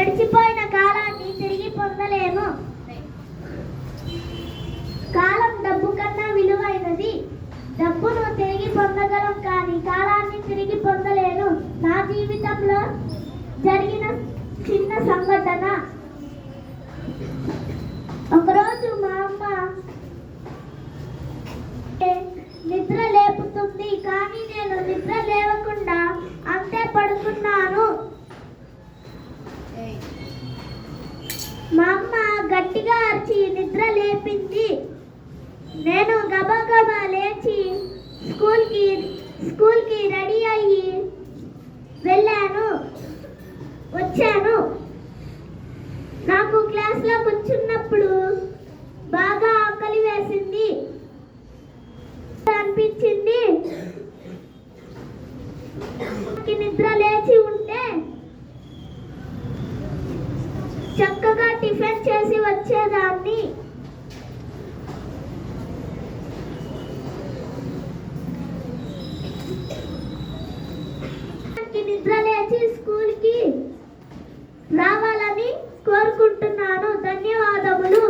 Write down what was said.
గడిచిపోయిన కాలాన్ని తిరిగి పొందలేము. కాలం డబ్బు కన్నా విలువైనది. డబ్బును తిరిగి పొందగలం కానీ కాలాన్ని తిరిగి పొందలేను. నా జీవితంలో జరిగిన చిన్న సంఘటన. ఒకరోజు మా అమ్మ నిద్ర లేపుతుంది, కానీ నేను నిద్ర లేవకుండా అంతే పడుకున్నాను. మా అమ్మ గట్టిగా అరిచి నిద్ర లేపింది. నేను గబగబా లేచి స్కూల్కి రెడీ అయ్యి వచ్చాను. నాకు క్లాస్లో కూర్చున్నప్పుడు బాగా ఆకలి వేసింది అనిపించింది. నిద్ర లేచి ఉంటే చక్కగా టిఫిన్ చేసి వచ్చేదాన్ని. నిద్ర లేచి స్కూల్కి రావాలని కోరుకుంటున్నాను. ధన్యవాదములు.